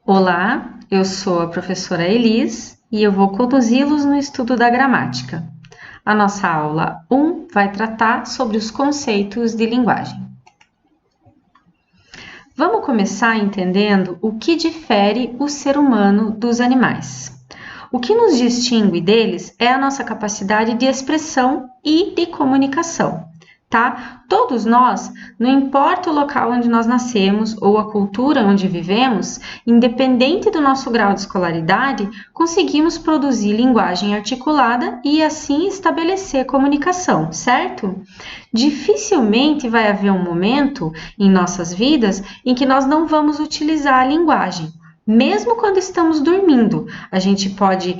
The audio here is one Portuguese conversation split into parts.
Olá, eu sou a professora Elis e eu vou conduzi-los no estudo da gramática. A nossa aula 1 vai tratar sobre os conceitos de linguagem. Vamos começar entendendo o que difere o ser humano dos animais. O que nos distingue deles é a nossa capacidade de expressão e de comunicação. Tá? Todos nós, não importa o local onde nós nascemos ou a cultura onde vivemos, independente do nosso grau de escolaridade, conseguimos produzir linguagem articulada e assim estabelecer comunicação, certo? Dificilmente vai haver um momento em nossas vidas em que nós não vamos utilizar a linguagem. Mesmo quando estamos dormindo, a gente pode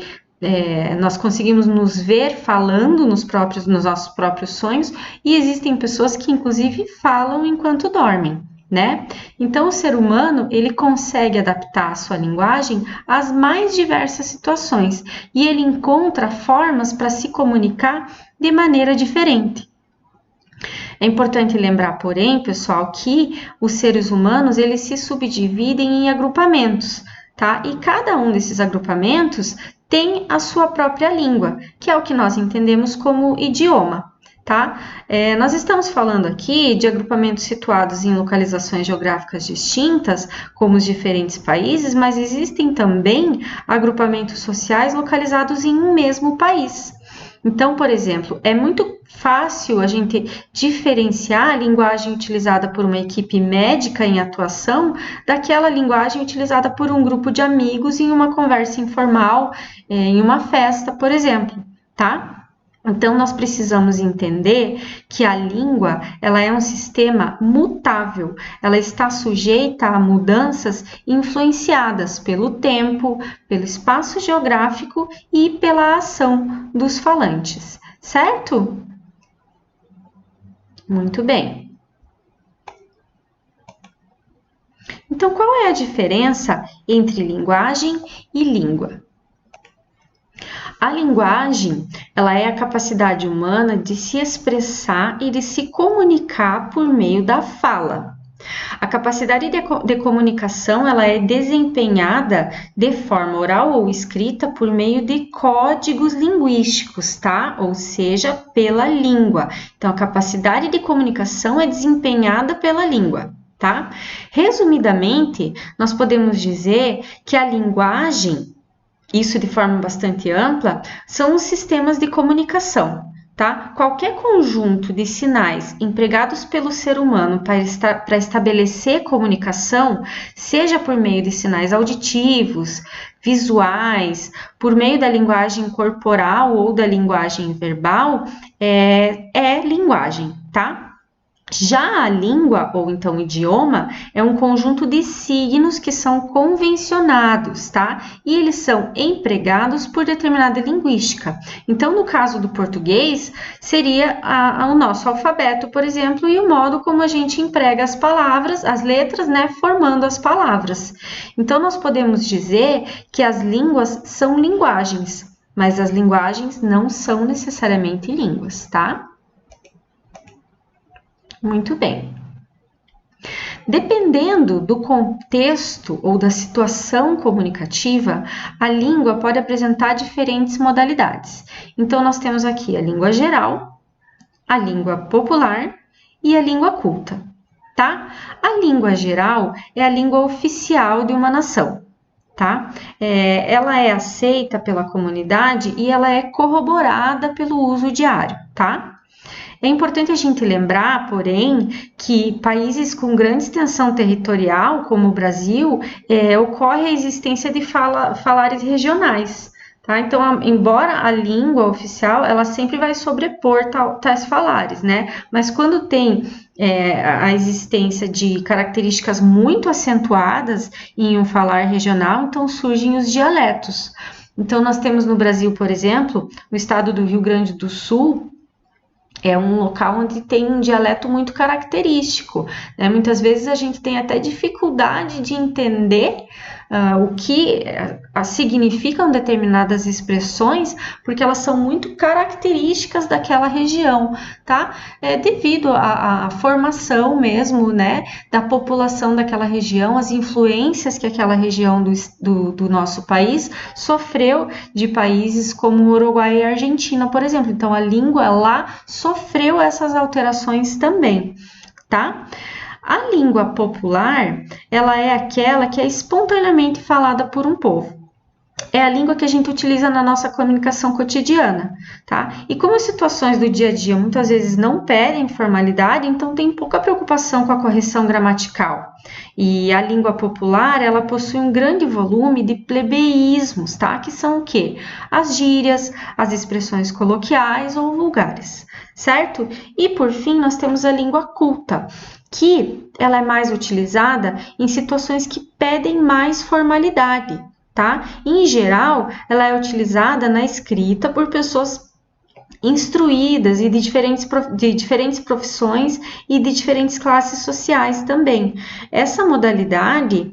nós conseguimos nos ver falando nos nossos próprios sonhos e existem pessoas que inclusive falam enquanto dormem, né? Então o ser humano ele consegue adaptar a sua linguagem às mais diversas situações e ele encontra formas para se comunicar de maneira diferente. É importante lembrar, porém, pessoal, que os seres humanos eles se subdividem em agrupamentos, tá? E cada um desses agrupamentos tem a sua própria língua, que é o que nós entendemos como idioma, tá? Nós estamos falando aqui de agrupamentos situados em localizações geográficas distintas, como os diferentes países, mas existem também agrupamentos sociais localizados em um mesmo país. Então, por exemplo, é muito fácil a gente diferenciar a linguagem utilizada por uma equipe médica em atuação daquela linguagem utilizada por um grupo de amigos em uma conversa informal, em uma festa, por exemplo, tá? Então, nós precisamos entender que a língua, ela é um sistema mutável, ela está sujeita a mudanças influenciadas pelo tempo, pelo espaço geográfico e pela ação dos falantes, certo? Muito bem. Então, qual é a diferença entre linguagem e língua? A linguagem, ela é a capacidade humana de se expressar e de se comunicar por meio da fala. A capacidade de comunicação, ela é desempenhada de forma oral ou escrita por meio de códigos linguísticos, tá? Ou seja, pela língua. Então, a capacidade de comunicação é desempenhada pela língua, tá? Resumidamente, nós podemos dizer que a linguagem, isso de forma bastante ampla, são os sistemas de comunicação, tá? Qualquer conjunto de sinais empregados pelo ser humano para estabelecer comunicação, seja por meio de sinais auditivos, visuais, por meio da linguagem corporal ou da linguagem verbal, é linguagem, tá? Já a língua, ou então idioma, é um conjunto de signos que são convencionados, tá? E eles são empregados por determinada linguística. Então, no caso do português, seria o nosso alfabeto, por exemplo, e o modo como a gente emprega as palavras, as letras, né, formando as palavras. Então, nós podemos dizer que as línguas são linguagens, mas as linguagens não são necessariamente línguas, tá? Muito bem. Dependendo do contexto ou da situação comunicativa, a língua pode apresentar diferentes modalidades. Então, nós temos aqui a língua geral, a língua popular e a língua culta, tá? A língua geral é a língua oficial de uma nação, tá? Ela é aceita pela comunidade e ela é corroborada pelo uso diário, tá? É importante a gente lembrar, porém, que países com grande extensão territorial, como o Brasil, ocorre a existência de falares regionais. Tá? Então, embora a língua oficial, ela sempre vai sobrepor tais falares, né? Mas quando tem a existência de características muito acentuadas em um falar regional, então surgem os dialetos. Então, nós temos no Brasil, por exemplo, o estado do Rio Grande do Sul, É um local onde tem um dialeto muito característico, né? Muitas vezes a gente tem até dificuldade de entender o que significam determinadas expressões, porque elas são muito características daquela região, tá? Devido à formação mesmo, né, da população daquela região, as influências que aquela região do nosso país sofreu de países como Uruguai e Argentina, por exemplo. Então, a língua lá sofreu essas alterações também, tá? A língua popular, ela é aquela que é espontaneamente falada por um povo. É a língua que a gente utiliza na nossa comunicação cotidiana, tá? E como as situações do dia a dia muitas vezes não pedem formalidade, então tem pouca preocupação com a correção gramatical. E a língua popular, ela possui um grande volume de plebeísmos, tá? Que são o quê? As gírias, as expressões coloquiais ou vulgares, certo? E por fim, nós temos a língua culta, que ela é mais utilizada em situações que pedem mais formalidade, tá? Em geral, ela é utilizada na escrita por pessoas instruídas e de diferentes profissões e de diferentes classes sociais também. Essa modalidade,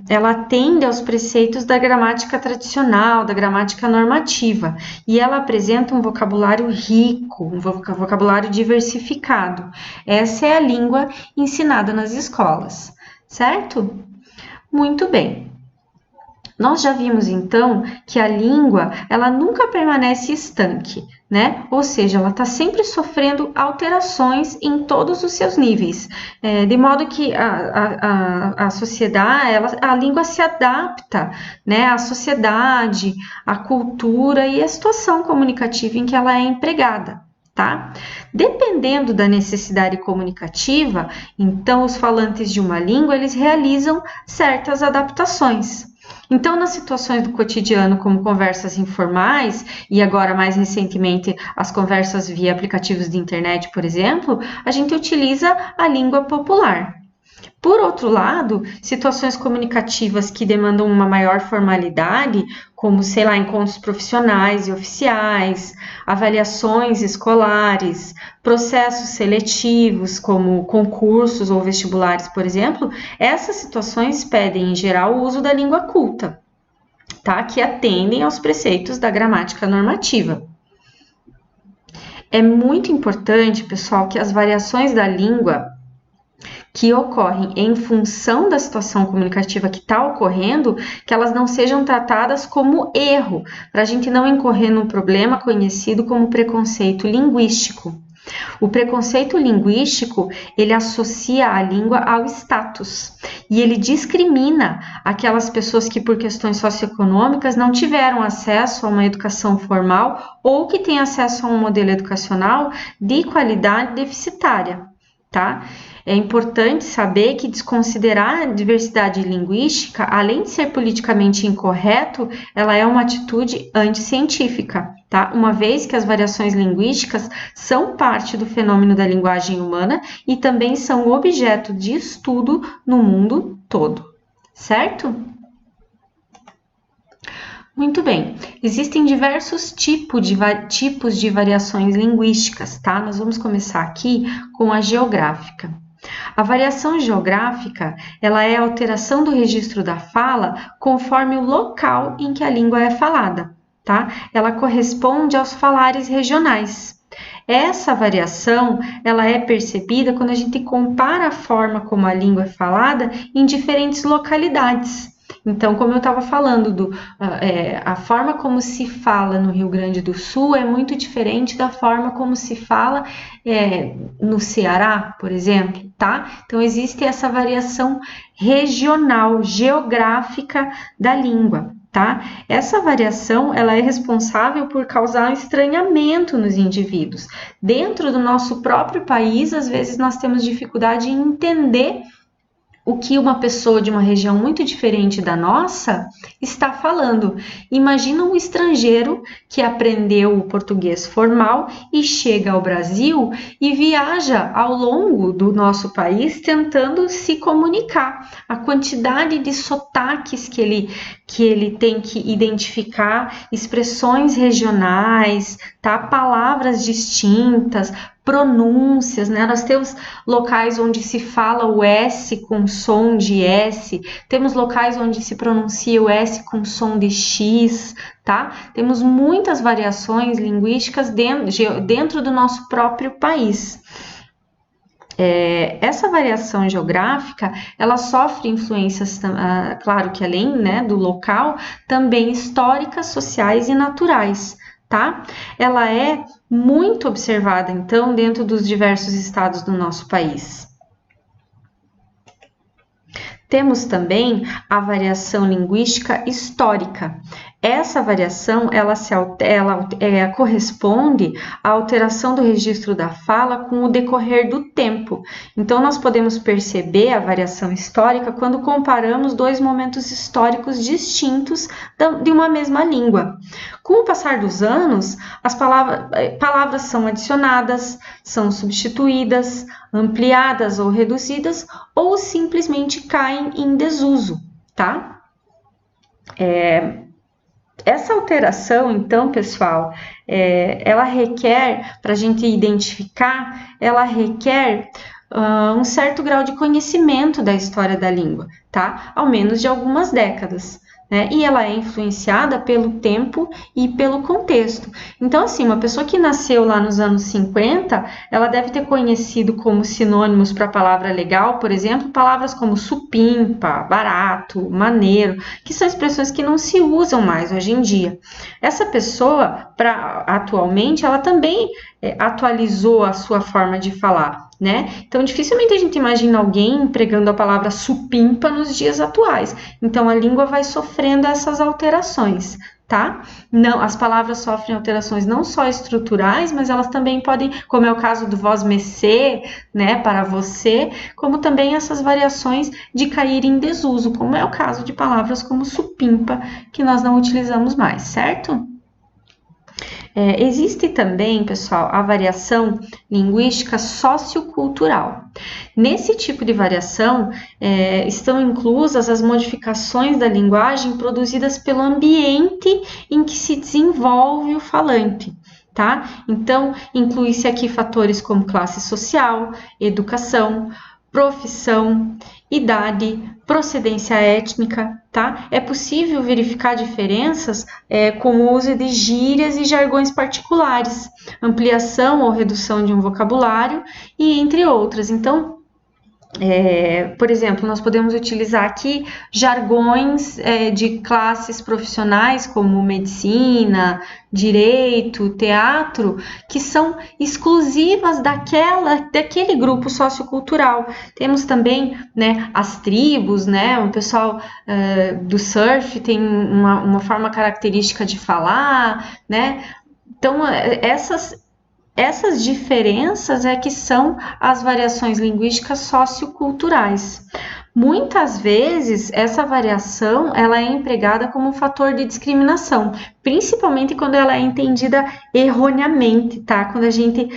ela atende aos preceitos da gramática tradicional, da gramática normativa, e ela apresenta um vocabulário rico, um vocabulário diversificado. Essa é a língua ensinada nas escolas, certo? Muito bem. Nós já vimos então que a língua ela nunca permanece estanque, né? Ou seja, ela está sempre sofrendo alterações em todos os seus níveis, de modo que a sociedade, a língua se adapta, né? À sociedade, à cultura e à situação comunicativa em que ela é empregada. Tá? Dependendo da necessidade comunicativa, então os falantes de uma língua eles realizam certas adaptações. Então, nas situações do cotidiano, como conversas informais e agora mais recentemente as conversas via aplicativos de internet, por exemplo, a gente utiliza a língua popular. Por outro lado, situações comunicativas que demandam uma maior formalidade, como, sei lá, encontros profissionais e oficiais, avaliações escolares, processos seletivos, como concursos ou vestibulares, por exemplo, essas situações pedem, em geral, o uso da língua culta, tá? Que atendem aos preceitos da gramática normativa. É muito importante, pessoal, que as variações da língua que ocorrem em função da situação comunicativa que está ocorrendo, que elas não sejam tratadas como erro, para a gente não incorrer num problema conhecido como preconceito linguístico. O preconceito linguístico, ele associa a língua ao status e ele discrimina aquelas pessoas que por questões socioeconômicas não tiveram acesso a uma educação formal ou que têm acesso a um modelo educacional de qualidade deficitária, tá? É importante saber que desconsiderar a diversidade linguística, além de ser politicamente incorreto, ela é uma atitude anticientífica, tá? Uma vez que as variações linguísticas são parte do fenômeno da linguagem humana e também são objeto de estudo no mundo todo, certo? Muito bem, existem diversos tipos de variações linguísticas, tá? Nós vamos começar aqui com a geográfica. A variação geográfica, ela é a alteração do registro da fala conforme o local em que a língua é falada, tá? Ela corresponde aos falares regionais. Essa variação, ela é percebida quando a gente compara a forma como a língua é falada em diferentes localidades. Então, como eu estava falando, a forma como se fala no Rio Grande do Sul é muito diferente da forma como se fala no Ceará, por exemplo, tá? Então, existe essa variação regional, geográfica da língua, tá? Essa variação, ela é responsável por causar um estranhamento nos indivíduos. Dentro do nosso próprio país, às vezes nós temos dificuldade em entender o que uma pessoa de uma região muito diferente da nossa está falando. Imagina um estrangeiro que aprendeu o português formal e chega ao Brasil e viaja ao longo do nosso país tentando se comunicar. A quantidade de sotaques que ele tem que identificar, expressões regionais, tá? Palavras distintas, pronúncias, né? Nós temos locais onde se fala o S com som de S, temos locais onde se pronuncia o S com som de X, tá? Temos muitas variações linguísticas dentro do nosso próprio país. Essa variação geográfica, ela sofre influências, claro que além, né, do local, também históricas, sociais e naturais. Tá? Ela é muito observada, então, dentro dos diversos estados do nosso país. Temos também a variação linguística histórica. Essa variação, ela corresponde à alteração do registro da fala com o decorrer do tempo. Então, nós podemos perceber a variação histórica quando comparamos dois momentos históricos distintos de uma mesma língua. Com o passar dos anos, as palavras são adicionadas, são substituídas, ampliadas ou reduzidas, ou simplesmente caem em desuso, tá? Essa alteração, então, pessoal, ela requer, para a gente identificar, ela requer um certo grau de conhecimento da história da língua, tá? Ao menos de algumas décadas. Né? E ela é influenciada pelo tempo e pelo contexto. Então, assim, uma pessoa que nasceu lá nos anos 50, ela deve ter conhecido como sinônimos para a palavra legal, por exemplo, palavras como supimpa, barato, maneiro, que são expressões que não se usam mais hoje em dia. Essa pessoa, atualmente, ela também atualizou a sua forma de falar. Né? Então, dificilmente a gente imagina alguém empregando a palavra supimpa nos dias atuais. Então, a língua vai sofrendo essas alterações, tá? Não, as palavras sofrem alterações não só estruturais, mas elas também podem, como é o caso do vosmecê, né, para você, como também essas variações de cair em desuso, como é o caso de palavras como supimpa, que nós não utilizamos mais, certo? Existe também, pessoal, a variação linguística sociocultural. Nesse tipo de variação, estão inclusas as modificações da linguagem produzidas pelo ambiente em que se desenvolve o falante. Tá? Então, inclui-se aqui fatores como classe social, educação, profissão, idade, procedência étnica, tá? É possível verificar diferenças com o uso de gírias e jargões particulares, ampliação ou redução de um vocabulário e entre outras. Então, por exemplo, nós podemos utilizar aqui jargões de classes profissionais como medicina, direito, teatro, que são exclusivas daquele grupo sociocultural. Temos também, né, as tribos, né, o pessoal do surf tem uma forma característica de falar, né? Então, essas diferenças que são as variações linguísticas socioculturais. Muitas vezes, essa variação ela é empregada como um fator de discriminação, principalmente quando ela é entendida erroneamente, tá? Quando a gente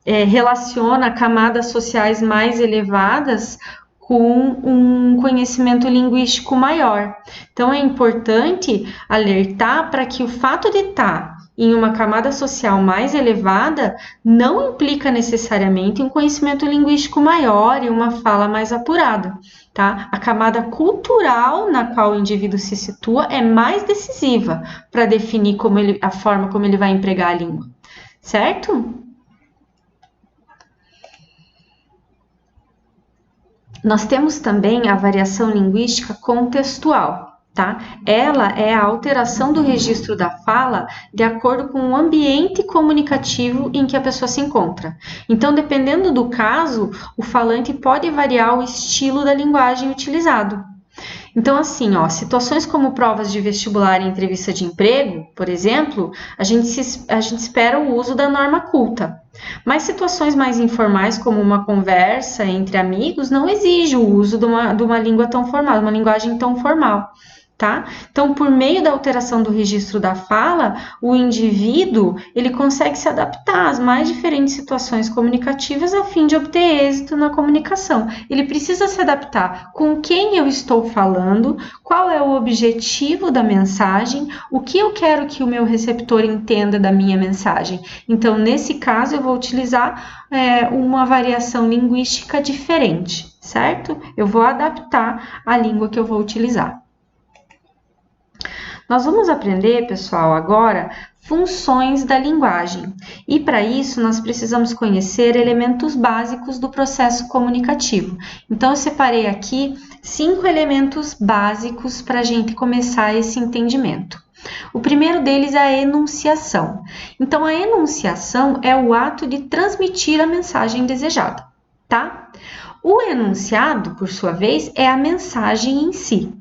relaciona camadas sociais mais elevadas com um conhecimento linguístico maior. Então, é importante alertar para que o fato de estar em uma camada social mais elevada não implica necessariamente um conhecimento linguístico maior e uma fala mais apurada, tá? A camada cultural na qual o indivíduo se situa é mais decisiva para definir a forma como ele vai empregar a língua, certo? Nós temos também a variação linguística contextual. Tá? Ela é a alteração do registro da fala de acordo com o ambiente comunicativo em que a pessoa se encontra. Então, dependendo do caso, o falante pode variar o estilo da linguagem utilizado. Então, assim, ó, situações como provas de vestibular e entrevista de emprego, por exemplo, a gente espera o uso da norma culta. Mas situações mais informais, como uma conversa entre amigos, não exige o uso de uma língua tão formal, uma linguagem tão formal. Tá? Então, por meio da alteração do registro da fala, o indivíduo ele consegue se adaptar às mais diferentes situações comunicativas a fim de obter êxito na comunicação. Ele precisa se adaptar com quem eu estou falando, qual é o objetivo da mensagem, o que eu quero que o meu receptor entenda da minha mensagem. Então, nesse caso, eu vou utilizar uma variação linguística diferente, certo? Eu vou adaptar a língua que eu vou utilizar. Nós vamos aprender, pessoal, agora funções da linguagem. E para isso, nós precisamos conhecer elementos básicos do processo comunicativo. Então, eu separei aqui 5 elementos básicos para a gente começar esse entendimento. O primeiro deles é a enunciação. Então, a enunciação é o ato de transmitir a mensagem desejada, tá? O enunciado, por sua vez, é a mensagem em si.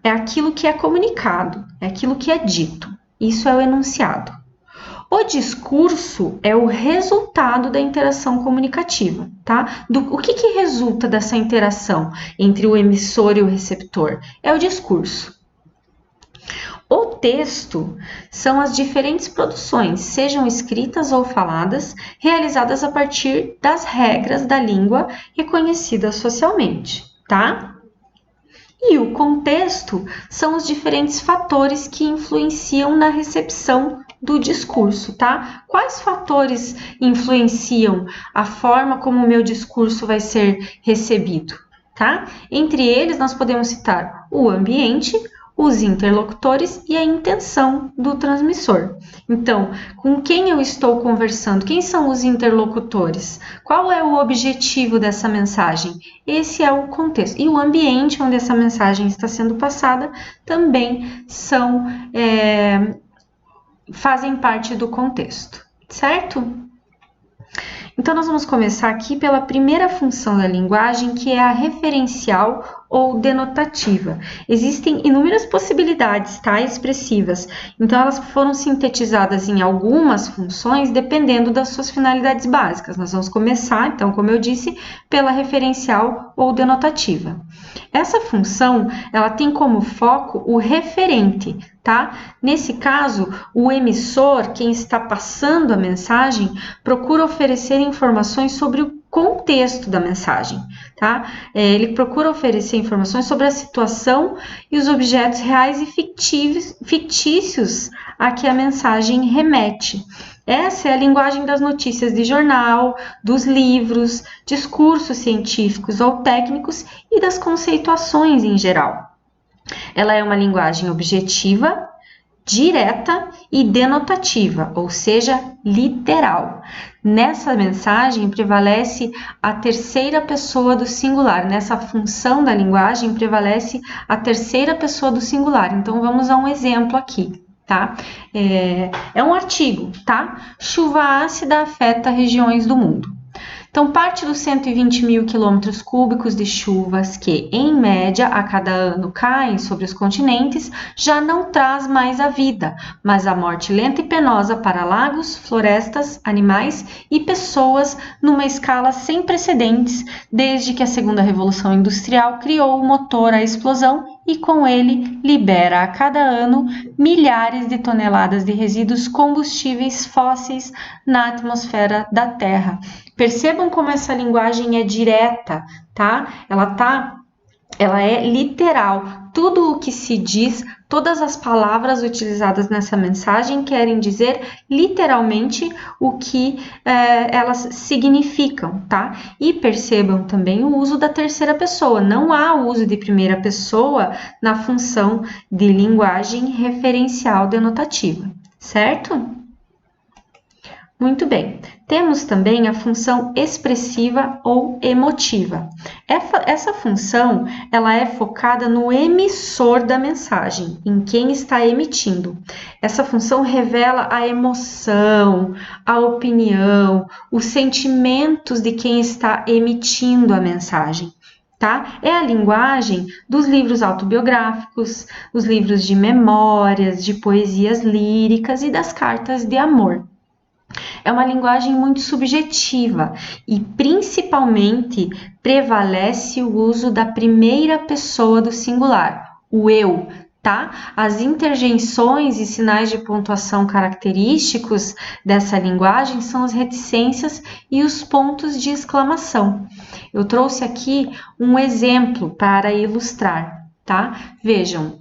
É aquilo que é comunicado, é aquilo que é dito. Isso é o enunciado. O discurso é o resultado da interação comunicativa, tá? O que resulta dessa interação entre o emissor e o receptor? É o discurso. O texto são as diferentes produções, sejam escritas ou faladas, realizadas a partir das regras da língua reconhecidas socialmente, tá? E o contexto são os diferentes fatores que influenciam na recepção do discurso, tá? Quais fatores influenciam a forma como o meu discurso vai ser recebido, tá? Entre eles, nós podemos citar o ambiente, os interlocutores e a intenção do transmissor. Então, com quem eu estou conversando? Quem são os interlocutores? Qual é o objetivo dessa mensagem? Esse é o contexto. E o ambiente onde essa mensagem está sendo passada também fazem parte do contexto, certo? Então, nós vamos começar aqui pela primeira função da linguagem, que é a referencial ou denotativa. Existem inúmeras possibilidades, tá, expressivas. Então, elas foram sintetizadas em algumas funções, dependendo das suas finalidades básicas. Nós vamos começar, então, como eu disse, pela referencial ou denotativa. Essa função, ela tem como foco o referente, tá? Nesse caso, o emissor, quem está passando a mensagem, procura oferecer informações sobre o contexto da mensagem, tá? Ele procura oferecer informações sobre a situação e os objetos reais e fictícios a que a mensagem remete. Essa é a linguagem das notícias de jornal, dos livros, discursos científicos ou técnicos e das conceituações em geral. Ela é uma linguagem objetiva, direta e denotativa, ou seja, literal. Nessa mensagem prevalece a terceira pessoa do singular. Nessa função da linguagem prevalece a terceira pessoa do singular. Então, vamos a um exemplo aqui, tá? É um artigo, tá? Chuva ácida afeta regiões do mundo. Então, parte dos 120 mil quilômetros cúbicos de chuvas que, em média, a cada ano caem sobre os continentes, já não traz mais a vida, mas a morte lenta e penosa para lagos, florestas, animais e pessoas numa escala sem precedentes, desde que a segunda revolução industrial criou o motor à explosão e, com ele, libera a cada ano milhares de toneladas de resíduos combustíveis fósseis na atmosfera da Terra. Percebam como essa linguagem é direta, tá? Ela é literal. Tudo o que se diz, todas as palavras utilizadas nessa mensagem querem dizer literalmente o que elas significam, tá? E percebam também o uso da terceira pessoa. Não há uso de primeira pessoa na função de linguagem referencial denotativa, certo? Muito bem. Temos também a função expressiva ou emotiva. Essa função, ela é focada no emissor da mensagem, em quem está emitindo. Essa função revela a emoção, a opinião, os sentimentos de quem está emitindo a mensagem. tá? É a linguagem dos livros autobiográficos, os livros de memórias, de poesias líricas e das cartas de amor. É uma linguagem muito subjetiva e, principalmente, prevalece o uso da primeira pessoa do singular, o eu, tá? As interjeições e sinais de pontuação característicos dessa linguagem são as reticências e os pontos de exclamação. Eu trouxe aqui um exemplo para ilustrar, tá? Vejam,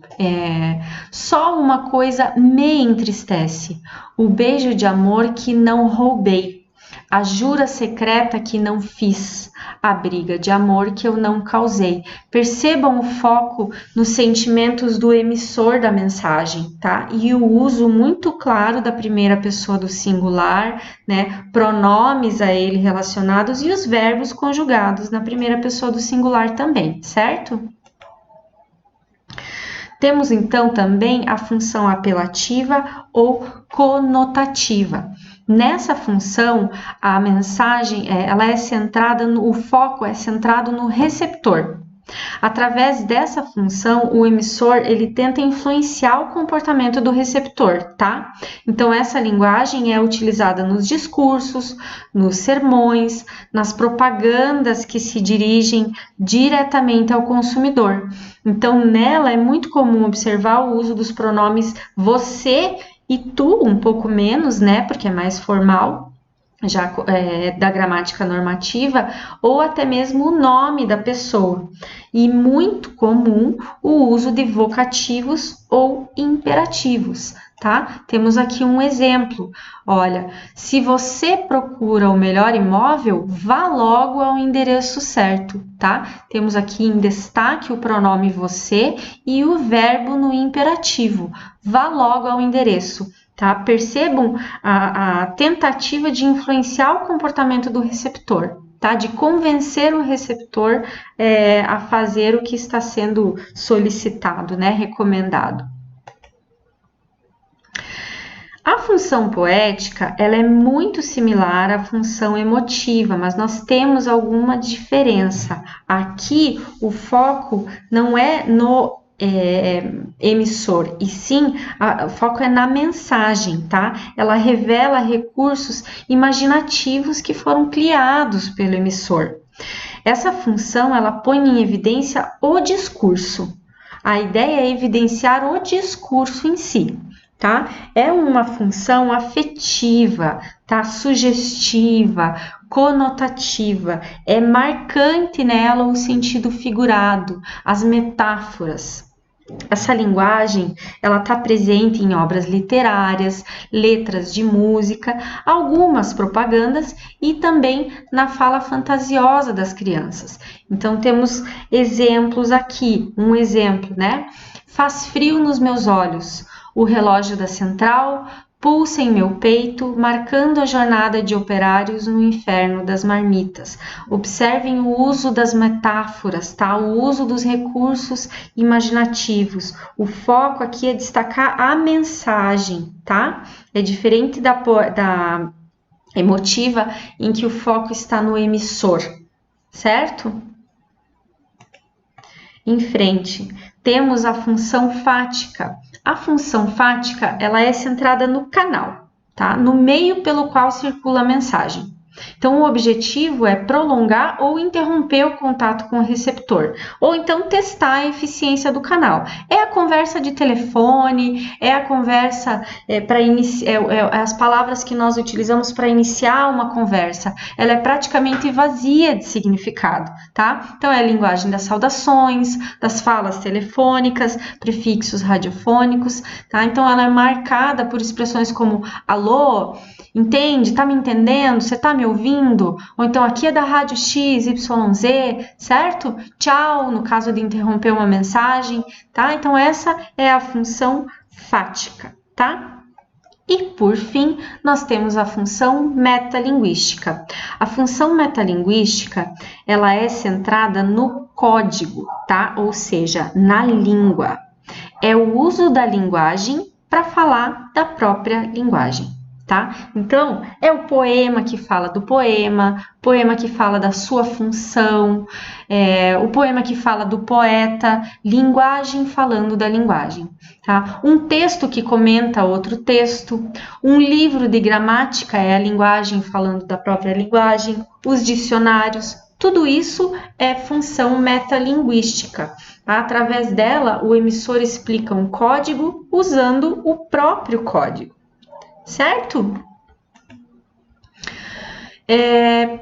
só uma coisa me entristece: o beijo de amor que não roubei, a jura secreta que não fiz, a briga de amor que eu não causei. Percebam o foco nos sentimentos do emissor da mensagem, tá? E o uso muito claro da primeira pessoa do singular, né? Pronomes a ele relacionados e os verbos conjugados na primeira pessoa do singular também, certo? Temos então também a função apelativa ou conotativa. Nessa função, a mensagem ela é centrada o foco é centrado no receptor. Através dessa função, o emissor ele tenta influenciar o comportamento do receptor, tá? Então, essa linguagem é utilizada nos discursos, nos sermões, nas propagandas que se dirigem diretamente ao consumidor. Então, nela é muito comum observar o uso dos pronomes você e tu, um pouco menos, né? Porque é mais formal, já da gramática normativa, ou até mesmo o nome da pessoa. E muito comum o uso de vocativos ou imperativos, tá? Temos aqui um exemplo. Olha, se você procura o melhor imóvel, vá logo ao endereço certo, tá? Temos aqui em destaque o pronome você e o verbo no imperativo. Vá logo ao endereço. Tá? Percebam a tentativa de influenciar o comportamento do receptor, tá? De convencer o receptor a fazer o que está sendo solicitado, né? Recomendado. A função poética ela é muito similar à função emotiva, mas nós temos alguma diferença. Aqui o foco não é no emissor, e sim o foco é na mensagem, tá? Ela revela recursos imaginativos que foram criados pelo emissor. Essa função ela põe em evidência o discurso. A ideia é evidenciar o discurso em si, tá? É uma função afetiva, tá? Sugestiva, conotativa. É marcante nela o sentido figurado, as metáforas. Essa linguagem, ela está presente em obras literárias, letras de música, algumas propagandas e também na fala fantasiosa das crianças. Então, temos exemplos aqui. Um exemplo, né? Faz frio nos meus olhos. O relógio da central pulsa em meu peito, marcando a jornada de operários no inferno das marmitas. Observem o uso das metáforas, tá? O uso dos recursos imaginativos. O foco aqui é destacar a mensagem, tá? É diferente da emotiva, em que o foco está no emissor, certo? Em frente, temos a função fática. A função fática, ela é centrada no canal, tá? No meio pelo qual circula a mensagem. Então, o objetivo é prolongar ou interromper o contato com o receptor, ou então testar a eficiência do canal. É a conversa de telefone, é a conversa para iniciar, as palavras que nós utilizamos para iniciar uma conversa. Ela é praticamente vazia de significado, tá? Então, é a linguagem das saudações, das falas telefônicas, prefixos radiofônicos, tá? Então, ela é marcada por expressões como alô, entende? Tá me entendendo? Você tá me ouvindo? Ou então aqui é da rádio XYZ, certo? Tchau, no caso de interromper uma mensagem, tá? Então essa é a função fática, tá? E por fim, nós temos a função metalinguística. A função metalinguística, ela é centrada no código, tá? Ou seja, na língua. É o uso da linguagem para falar da própria linguagem. tá? Então, é o poema que fala do poema, poema que fala da sua função, o poema que fala do poeta, linguagem falando da linguagem, tá? Um texto que comenta outro texto, um livro de gramática é a linguagem falando da própria linguagem, os dicionários, tudo isso é função metalinguística. Através dela, o emissor explica um código usando o próprio código. Certo?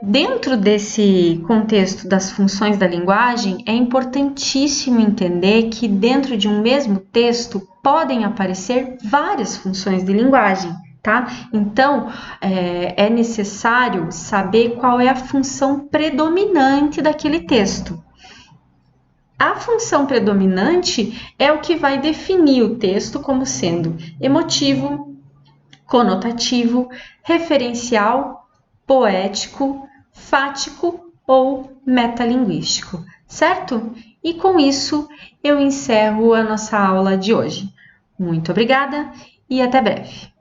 Dentro desse contexto das funções da linguagem, é importantíssimo entender que dentro de um mesmo texto podem aparecer várias funções de linguagem, tá? Então, é necessário saber qual é a função predominante daquele texto. A função predominante é o que vai definir o texto como sendo emotivo, conotativo, referencial, poético, fático ou metalinguístico, certo? E com isso eu encerro a nossa aula de hoje. Muito obrigada e até breve.